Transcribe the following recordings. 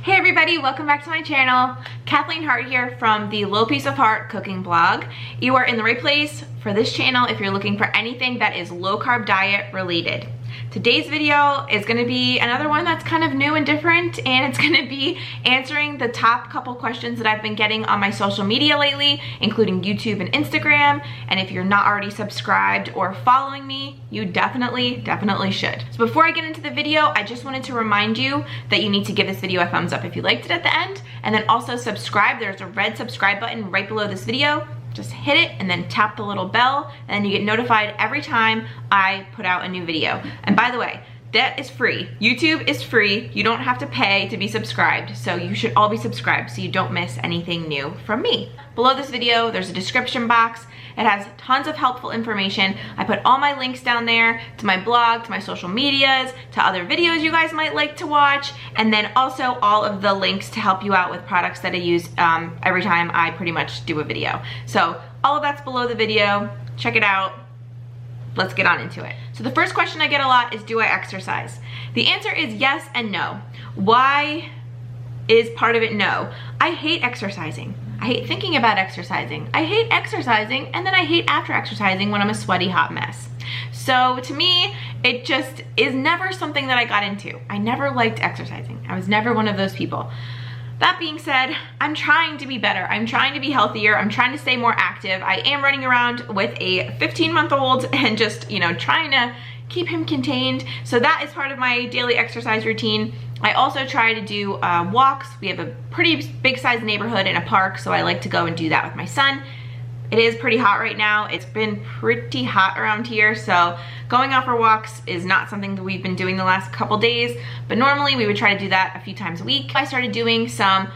Hey everybody, welcome back to my channel. Kathleen Hart here from the Low Piece of Heart cooking blog. You are in the right place for this channel if you're looking for anything that is low carb diet related. Today's video is going to be another one that's kind of new and different, and it's going to be answering the top couple questions that I've been getting on my social media lately, including YouTube and Instagram. And if you're not already subscribed or following me, you definitely should. So before I get into the video, I just wanted to remind you that you need to give this video a thumbs up if you liked it at the end, and then also subscribe. There's a red subscribe button right below this video. Just hit it and then tap the little bell, and then you get notified every time I put out a new video. And by the way, that is free. YouTube is free. You don't have to pay to be subscribed. So you should all be subscribed so you don't miss anything new from me. Below this video, there's a description box. It has tons of helpful information. I put all my links down there to my blog, to my social medias, to other videos you guys might like to watch, and then also all of the links to help you out with products that I use every time I pretty much do a video. So all of that's below the video. Check it out. Let's get on into it. So the first question I get a lot is, do I exercise? The answer is yes and no. Why is part of it no? I hate exercising. I hate thinking about exercising. I hate exercising, and then I hate after exercising when I'm a sweaty hot mess. So to me, it just is never something that I got into. I never liked exercising. I was never one of those people. That being said, I'm trying to be better. I'm trying to be healthier. I'm trying to stay more active. I am running around with a 15-month-old and just, trying to keep him contained. So that is part of my daily exercise routine. I also try to do walks. We have a pretty big sized neighborhood and a park, so I like to go and do that with my son. It is pretty hot right now. It's been pretty hot around here, so going out for walks is not something that we've been doing the last couple days, but normally we would try to do that a few times a week. I started doing some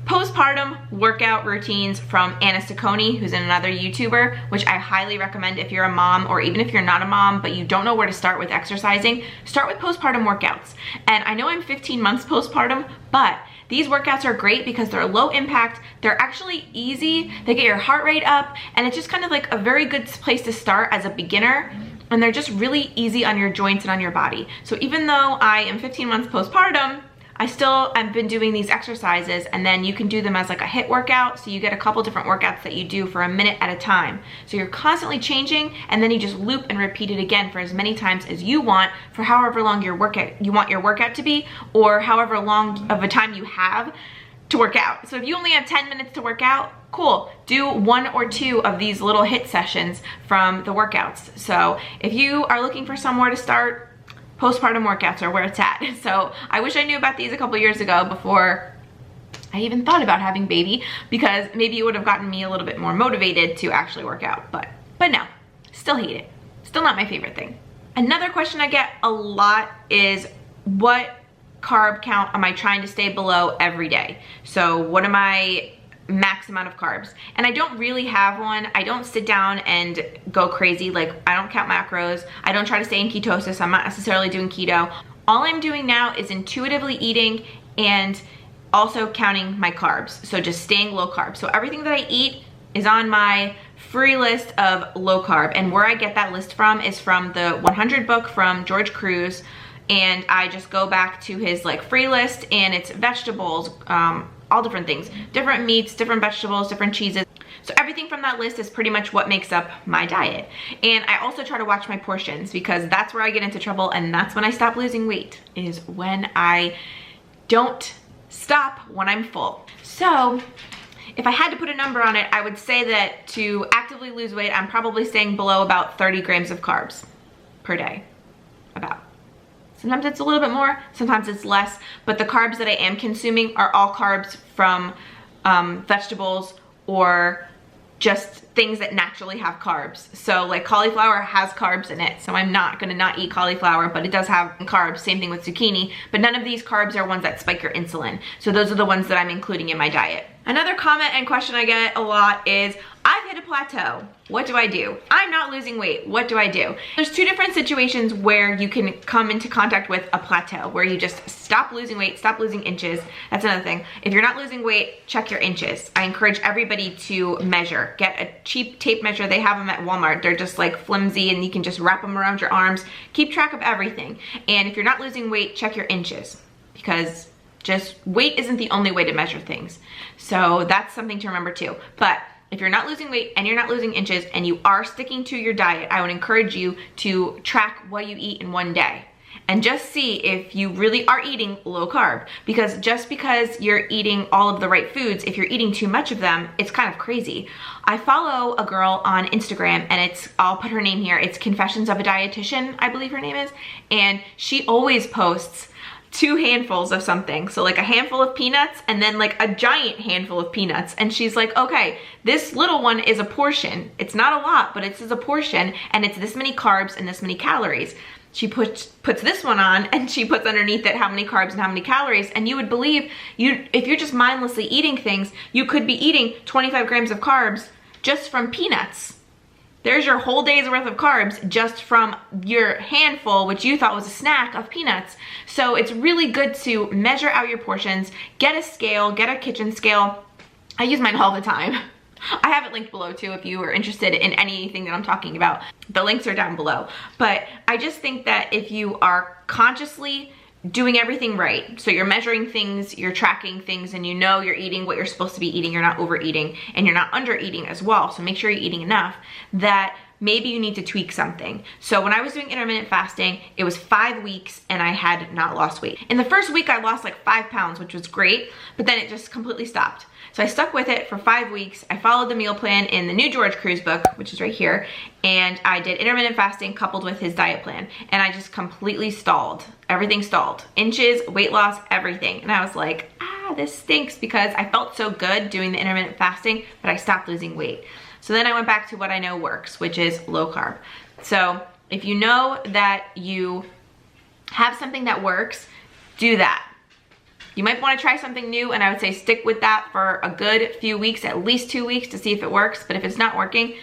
postpartum workout routines from Anna Ciccone, who's another YouTuber, which I highly recommend if you're a mom, or even if you're not a mom but you don't know where to start with exercising. Start with postpartum workouts. And I know I'm 15 months postpartum, but these workouts are great because they're low impact, they're actually easy, they get your heart rate up, and it's just kind of like a very good place to start as a beginner. And they're just really easy on your joints and on your body. So even though I am 15 months postpartum, I've been doing these exercises, and then you can do them as like a HIIT workout. So you get a couple different workouts that you do for a minute at a time. So you're constantly changing, and then you just loop and repeat it again for as many times as you want for however long you want your workout to be, or however long of a time you have to work out. So if you only have 10 minutes to work out, cool. Do 1 or 2 of these little HIIT sessions from the workouts. So if you are looking for somewhere to start, postpartum workouts are where it's at. So I wish I knew about these a couple years ago before I even thought about having baby, because maybe it would have gotten me a little bit more motivated to actually work out. But no, still hate it. Still not my favorite thing. Another question I get a lot is, what carb count am I trying to stay below every day? So what am I max amount of carbs? And I don't really have one. I don't sit down and go crazy. Like, I don't count macros. I don't try to stay in ketosis. I'm not necessarily doing keto. All I'm doing now is intuitively eating and also counting my carbs. So just staying low carb. So everything that I eat is on my free list of low carb. And where I get that list from is from the 100 book from George Cruz. And I just go back to his like free list, and it's vegetables, all different things, different meats, different vegetables, different cheeses. So everything from that list is pretty much what makes up my diet. And I also try to watch my portions, because that's where I get into trouble, and that's when I stop losing weight, is when I don't stop when I'm full. So if I had to put a number on it, I would say that to actively lose weight, I'm probably staying below about 30 grams of carbs per day, about. Sometimes it's a little bit more, sometimes it's less, but the carbs that I am consuming are all carbs from vegetables or just things that naturally have carbs. So like cauliflower has carbs in it, so I'm not gonna not eat cauliflower, but it does have carbs. Same thing with zucchini, but none of these carbs are ones that spike your insulin. So those are the ones that I'm including in my diet. Another comment and question I get a lot is, I've hit a plateau. What do I do? I'm not losing weight. What do I do? There's 2 different situations where you can come into contact with a plateau, where you just stop losing weight, stop losing inches. That's another thing. If you're not losing weight, check your inches. I encourage everybody to measure. Get a cheap tape measure. They have them at Walmart. They're just like flimsy, and you can just wrap them around your arms. Keep track of everything. And if you're not losing weight, check your inches, because Just weight isn't the only way to measure things. So that's something to remember too. But if you're not losing weight and you're not losing inches and you are sticking to your diet, I would encourage you to track what you eat in one day and just see if you really are eating low carb. Because just because you're eating all of the right foods, if you're eating too much of them, it's kind of crazy. I follow a girl on Instagram, and I'll put her name here. It's Confessions of a Dietitian, I believe her name is. And she always posts 2 handfuls of something. So like a handful of peanuts and then like a giant handful of peanuts. And she's like, okay, this little one is a portion. It's not a lot, but it's a portion, and it's this many carbs and this many calories. She puts this one on, and she puts underneath it how many carbs and how many calories. And you would believe, if you're just mindlessly eating things, you could be eating 25 grams of carbs just from peanuts. There's your whole day's worth of carbs just from your handful, which you thought was a snack, of peanuts. So it's really good to measure out your portions, get a scale, get a kitchen scale. I use mine all the time. I have it linked below too if you are interested in anything that I'm talking about. The links are down below. But I just think that if you are consciously doing everything right, so you're measuring things, you're tracking things, and you know you're eating what you're supposed to be eating, you're not overeating, and you're not undereating as well, so make sure you're eating enough, that maybe you need to tweak something. So when I was doing intermittent fasting, it was 5 weeks and I had not lost weight. In the first week, I lost like 5 pounds, which was great, but then it just completely stopped. So I stuck with it for 5 weeks. I followed the meal plan in the new George Cruz book, which is right here, and I did intermittent fasting coupled with his diet plan, and I just completely stalled. Everything stalled. Inches, weight loss, everything. And I was like, this stinks, because I felt so good doing the intermittent fasting, but I stopped losing weight. So then I went back to what I know works, which is low carb. So if you know that you have something that works, do that. You might want to try something new, and I would say stick with that for a good few weeks, at least 2 weeks, to see if it works. But if it's not working,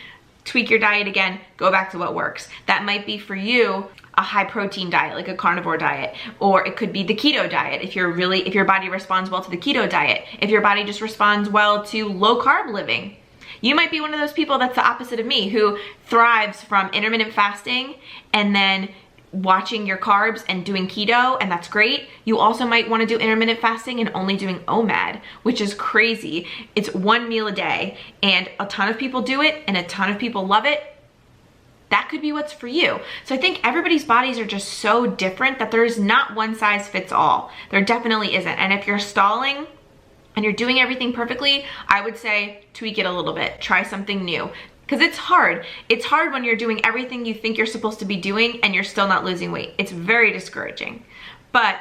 tweak your diet again, go back to what works. That might be for you a high protein diet, like a carnivore diet, or it could be the keto diet if your body responds well to the keto diet, if your body just responds well to low carb living. You might be one of those people that's the opposite of me, who thrives from intermittent fasting and then watching your carbs and doing keto, and that's great. You also might want to do intermittent fasting and only doing OMAD, which is crazy. It's 1 meal a day, and a ton of people do it and a ton of people love it. That could be what's for you. So I think everybody's bodies are just so different that there's not one size fits all. There definitely isn't. And if you're stalling and you're doing everything perfectly, I would say tweak it a little bit. Try something new. Because it's hard. It's hard when you're doing everything you think you're supposed to be doing and you're still not losing weight. It's very discouraging. But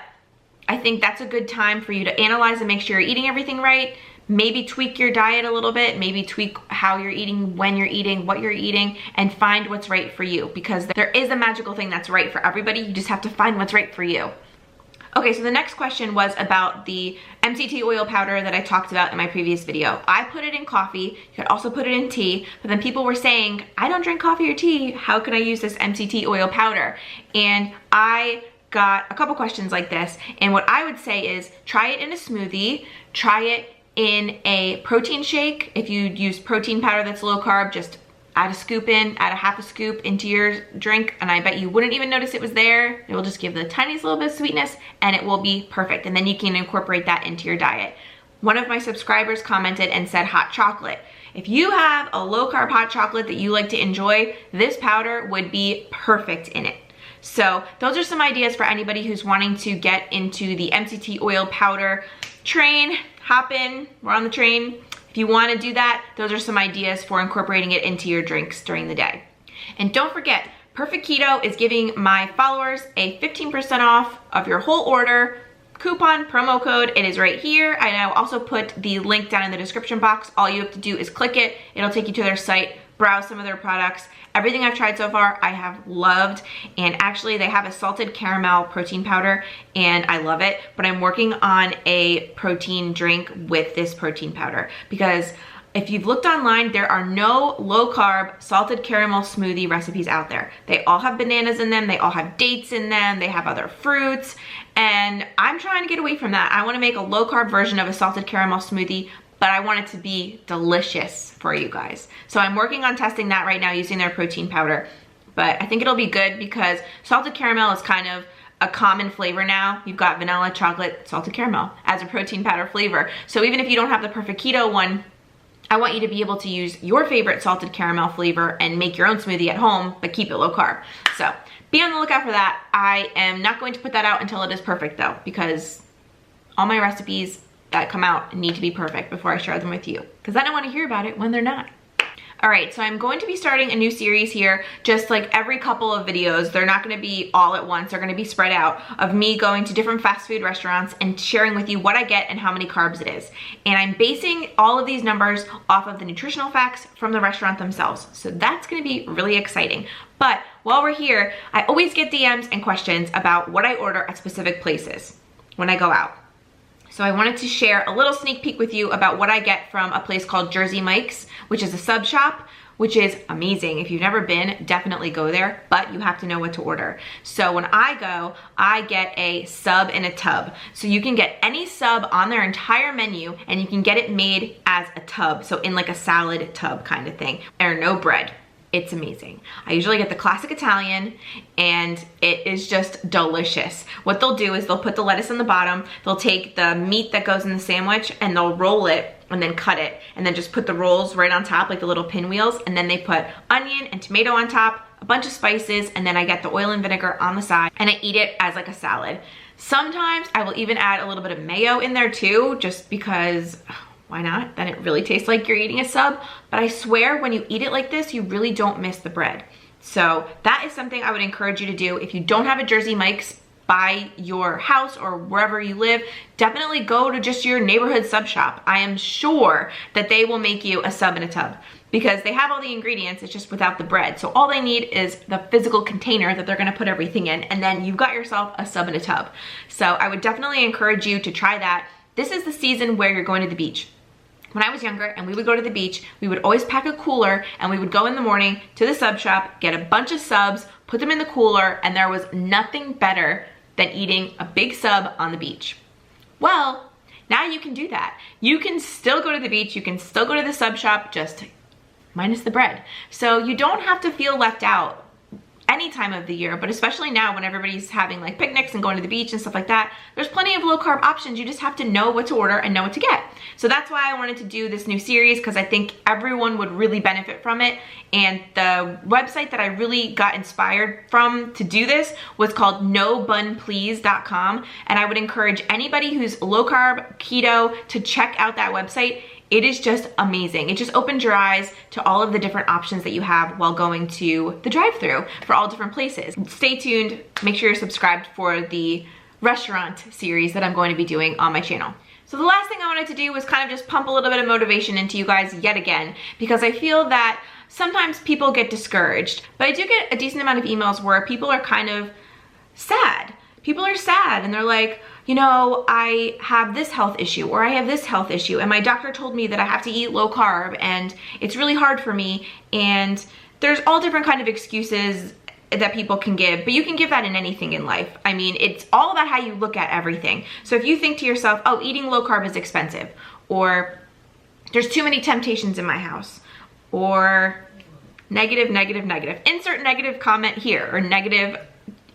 I think that's a good time for you to analyze and make sure you're eating everything right. Maybe tweak your diet a little bit. Maybe tweak how you're eating, when you're eating, what you're eating, and find what's right for you. Because there is a magical thing that's right for everybody. You just have to find what's right for you. Okay, so the next question was about the MCT oil powder that I talked about in my previous video. I put it in coffee. You could also put it in tea, but then people were saying, I don't drink coffee or tea. How can I use this MCT oil powder? And I got a couple questions like this. And what I would say is try it in a smoothie, try it in a protein shake. If you use protein powder that's low carb, just add a scoop in, add a half a scoop into your drink, and I bet you wouldn't even notice it was there. It will just give the tiniest little bit of sweetness, and it will be perfect. And then you can incorporate that into your diet. One of my subscribers commented and said hot chocolate. If you have a low carb hot chocolate that you like to enjoy, this powder would be perfect in it. So those are some ideas for anybody who's wanting to get into the MCT oil powder train. Hop in, we're on the train. If you want to do that, those are some ideas for incorporating it into your drinks during the day. And don't forget, Perfect Keto is giving my followers a 15% off of your whole order. Coupon, promo code, it is right here. I will also put the link down in the description box. All you have to do is click it. It'll take you to their site, browse some of their products. Everything I've tried so far, I have loved. And actually, they have a salted caramel protein powder, and I love it. But I'm working on a protein drink with this protein powder, because if you've looked online, there are no low-carb salted caramel smoothie recipes out there. They all have bananas in them. They all have dates in them. They have other fruits. And I'm trying to get away from that. I want to make a low-carb version of a salted caramel smoothie, but I want it to be delicious for you guys. So I'm working on testing that right now using their protein powder. But I think it'll be good because salted caramel is kind of a common flavor now. You've got vanilla, chocolate, salted caramel as a protein powder flavor. So even if you don't have the perfect keto one, I want you to be able to use your favorite salted caramel flavor and make your own smoothie at home, but keep it low carb. So be on the lookout for that. I am not going to put that out until it is perfect though, because all my recipes that come out need to be perfect before I share them with you, because I don't want to hear about it when they're not. All right, so I'm going to be starting a new series here, just like every couple of videos. They're not gonna be all at once, they're gonna be spread out, of me going to different fast food restaurants and sharing with you what I get and how many carbs it is. And I'm basing all of these numbers off of the nutritional facts from the restaurant themselves. So that's gonna be really exciting. But while we're here, I always get DMs and questions about what I order at specific places when I go out. So I wanted to share a little sneak peek with you about what I get from a place called Jersey Mike's, which is a sub shop, which is amazing. If you've never been, definitely go there, but you have to know what to order. So when I go, I get a sub in a tub. So you can get any sub on their entire menu and you can get it made as a tub. So in like a salad tub kind of thing, or no bread. It's amazing. I usually get the classic Italian and it is just delicious. What they'll do is they'll put the lettuce on the bottom, they'll take the meat that goes in the sandwich and they'll roll it and then cut it and then just put the rolls right on top like the little pinwheels, and then they put onion and tomato on top, a bunch of spices, and then I get the oil and vinegar on the side and I eat it as like a salad. Sometimes I will even add a little bit of mayo in there too, just because why not? Then it really tastes like you're eating a sub. But I swear when you eat it like this, you really don't miss the bread. So that is something I would encourage you to do. If you don't have a Jersey Mike's by your house or wherever you live, definitely go to just your neighborhood sub shop. I am sure that they will make you a sub in a tub because they have all the ingredients, it's just without the bread. So all they need is the physical container that they're gonna put everything in, and then you've got yourself a sub in a tub. So I would definitely encourage you to try that. This is the season where you're going to the beach. When I was younger and we would go to the beach, we would always pack a cooler and we would go in the morning to the sub shop, get a bunch of subs, put them in the cooler, and there was nothing better than eating a big sub on the beach. Well, now you can do that. You can still go to the beach, you can still go to the sub shop, just minus the bread. So you don't have to feel left out any time of the year, but especially now when everybody's having like picnics and going to the beach and stuff like that, there's plenty of low carb options. You just have to know what to order and know what to get. So that's why I wanted to do this new series, because I think everyone would really benefit from it. And the website that I really got inspired from to do this was called nobunplease.com. And I would encourage anybody who's low carb, keto, to check out that website. It is just amazing. It just opens your eyes to all of the different options that you have while going to the drive-thru for all different places. Stay tuned. Make sure you're subscribed for the restaurant series that I'm going to be doing on my channel. So the last thing I wanted to do was kind of just pump a little bit of motivation into you guys yet again, because I feel that sometimes people get discouraged, but I do get a decent amount of emails where people are kind of sad. People are sad and they're like, you know, I have this health issue or I have this health issue and my doctor told me that I have to eat low carb and it's really hard for me. And there's all different kind of excuses that people can give, but you can give that in anything in life. I mean, it's all about how you look at everything. So if you think to yourself, oh, eating low carb is expensive, or there's too many temptations in my house, or negative, negative, negative, insert negative comment here or negative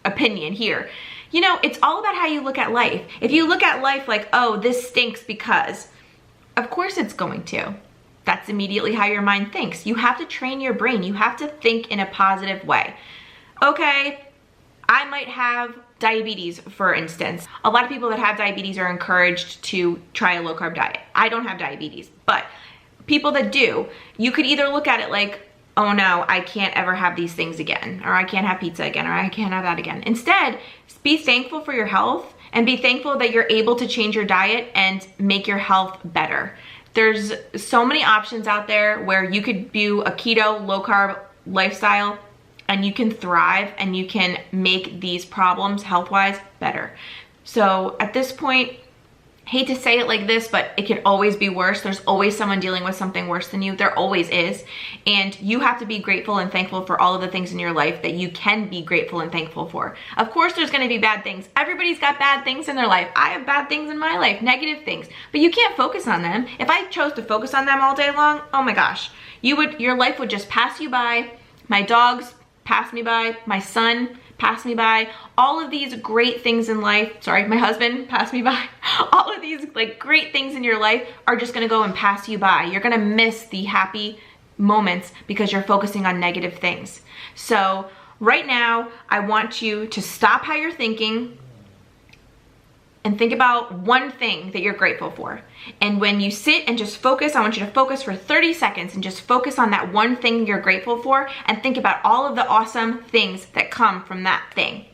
opinion here. You know, it's all about how you look at life. If you look at life like, oh, this stinks because, of course it's going to. That's immediately how your mind thinks. You have to train your brain. You have to think in a positive way. Okay, I might have diabetes, for instance. A lot of people that have diabetes are encouraged to try a low carb diet. I don't have diabetes, but people that do, you could either look at it like, oh no, I can't ever have these things again, or I can't have pizza again, or I can't have that again. Instead, be thankful for your health and be thankful that you're able to change your diet and make your health better. There's so many options out there where you could do a keto, low carb lifestyle and you can thrive and you can make these problems health-wise better. So at this point, hate to say it like this, but it can always be worse. There's always someone dealing with something worse than you. There always is. And you have to be grateful and thankful for all of the things in your life that you can be grateful and thankful for. Of course, there's gonna be bad things. Everybody's got bad things in their life. I have bad things in my life, negative things, but you can't focus on them. If I chose to focus on them all day long, oh my gosh, your life would just pass you by. My dogs pass me by. My son pass me by. All of these great things in life, sorry, my husband passed me by. All of these like great things in your life are just gonna go and pass you by. You're gonna miss the happy moments because you're focusing on negative things. So right now, I want you to stop how you're thinking and think about one thing that you're grateful for. And when you sit and just focus, I want you to focus for 30 seconds and just focus on that one thing you're grateful for and think about all of the awesome things that come from that thing.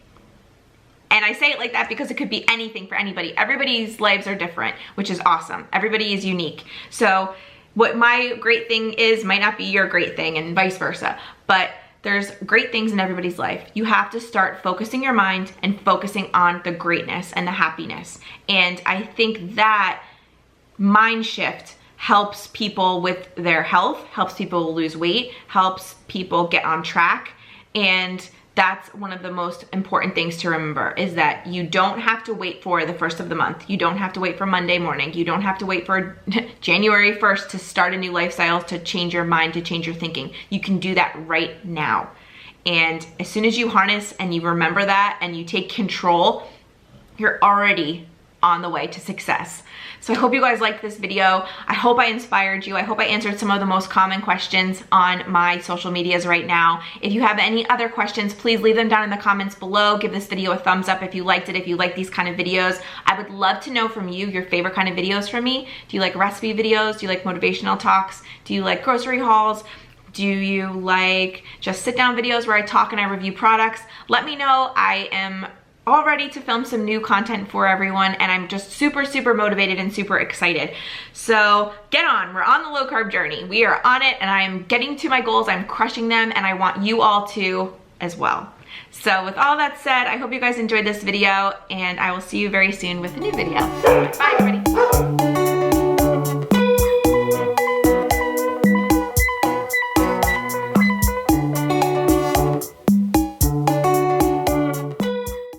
And I say it like that because it could be anything for anybody. Everybody's lives are different, which is awesome. Everybody is unique. So what my great thing is might not be your great thing and vice versa, but there's great things in everybody's life. You have to start focusing your mind and focusing on the greatness and the happiness. And I think that mind shift helps people with their health, helps people lose weight, helps people get on track. And that's one of the most important things to remember, is that you don't have to wait for the first of the month. You don't have to wait for Monday morning. You don't have to wait for January 1st to start a new lifestyle, to change your mind, to change your thinking. You can do that right now. And as soon as you harness and you remember that and you take control, you're already on the way to success. So I hope you guys liked this video. I hope I inspired you. I hope I answered some of the most common questions on my social medias right now. If you have any other questions, please leave them down in the comments below. Give this video a thumbs up if you liked it, if you like these kind of videos. I would love to know from you your favorite kind of videos from me. Do you like recipe videos? Do you like motivational talks? Do you like grocery hauls? Do you like just sit down videos where I talk and I review products? Let me know. I am all ready to film some new content for everyone, and I'm just super, super motivated and super excited. So get on, we're on the low carb journey. We are on it, and I'm getting to my goals, I'm crushing them, and I want you all to as well. So with all that said, I hope you guys enjoyed this video, and I will see you very soon with a new video. Bye everybody.